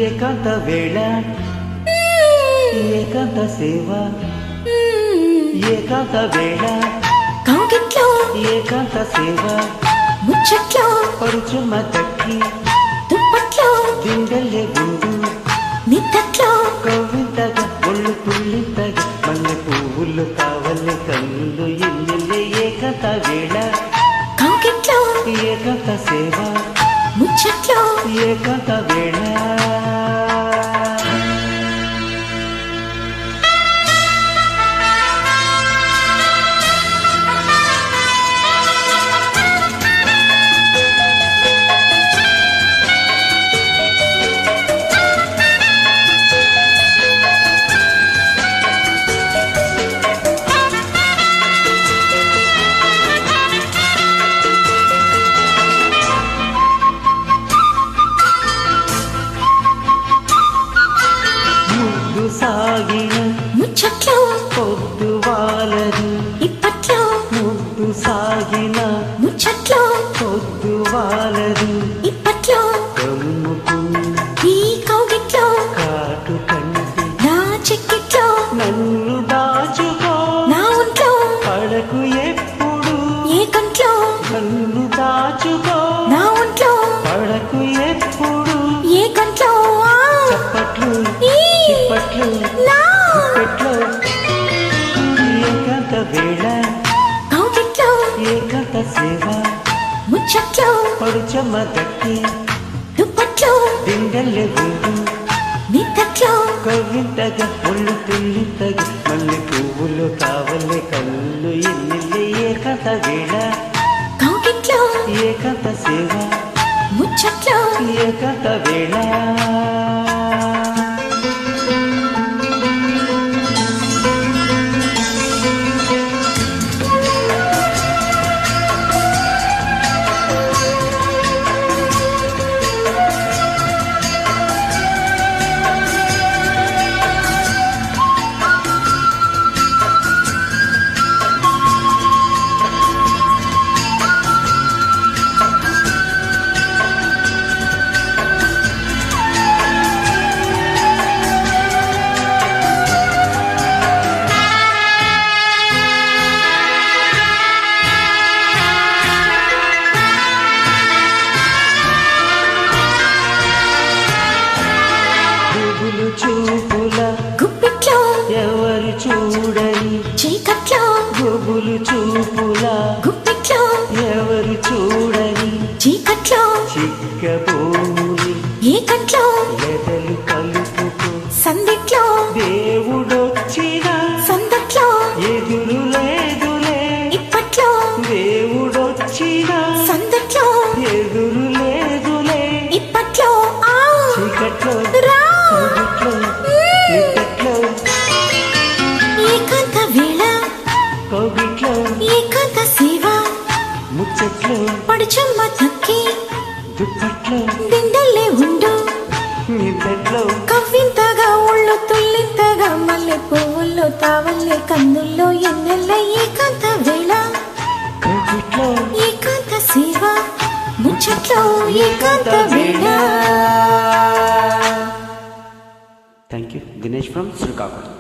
ఏకాంత వేళ ఏకాంత సేవ ఏకాంత వేళ కౌగిట్లో ఏకాంత సేవ ముచ్చట్లో పరుచుమ తక్కి దుప్పట్లో దిండలే ఉండు నిద్దట్లో కవితగా ఒళ్ళు పుల్లితగా మల్లె పువ్వులు కావలే కన్నులు ఎన్నెల్లే ఏకాంత వేళ కౌగిట్లో ఏకాంత సేవ ముచ్చట్లో ఏకాంత వేళ సాగిన ముచ్చట్లో పొద్దు వాలదు ఇప్పట్లో ముద్దు సాగిన ముచ్చట్లో పొద్దు వాలదు ఇప్పట్లో కమ్ముకున్న ఈ కౌగిట్లో కాటు కంటి నా చెక్కిట్లో నన్ను దాచుకో నా ఒంట్లో పడకు ఎప్పుడు ఏ కంట్లో నన్ను దాచుకో నా ఒంట్లో పడకు ఎప్పుడు ఏ కంట్లో చప్పట్లు ఈ ఇప్పట్లు నా పెట్లో ఏకాంత వేళ కౌగిట్లో ఏకాంత సేవ ముచ్చట్లో పడుచమ్మ దక్కి దుప్పట్లో దిండల్లే ఉండు నిద్దట్లో కవింతగా ఒళ్ళు తుల్లితగా మల్లె పువ్వులు కావలే కళ్ళు ఎన్నెల్లే ఏకాంత వేళ కౌగిట్లో ఏకాంత సేవ ముచ్చట్లో ఏకాంత వేళ చూపుల గుప్పిట్లో ఎవరు చూడని చీకట్లో గుబులు చూపుల గుప్పిట్లో ఎవరు చూడని చీకట్లో చిక్కబోని ఏ కంట్లో ఎదలు కలుపుకో సందిట్లో దేవుడొచ్చిన సందట్లో ఎదురు లేదులే ఇప్పట్లో దేవుడొచ్చిన సందట్లో ఎదురు లేదులే ఇప్పట్లో చీకట్లో రా కవిట్లో నిద్దట్లో ఏకాంత వేళ కవిట్లో ఏకాంత సేవ ముచ్చట్లో పడుచమ్మ తక్కి దుప్పట్లో దిండల్లే ఉండు నిద్దట్లో కవ్వింతగా ఒళ్ళు తుల్లింతగా మల్లె పువ్వుల్లో తావల్లే కన్నుల్లో ఎన్నెల్ల ఏకాంత వేళ కవిట్లో ఏకాంత సేవ ముచ్చట్లో ఏకాంత వేళ. Thank you Dinesh from Srikakulam.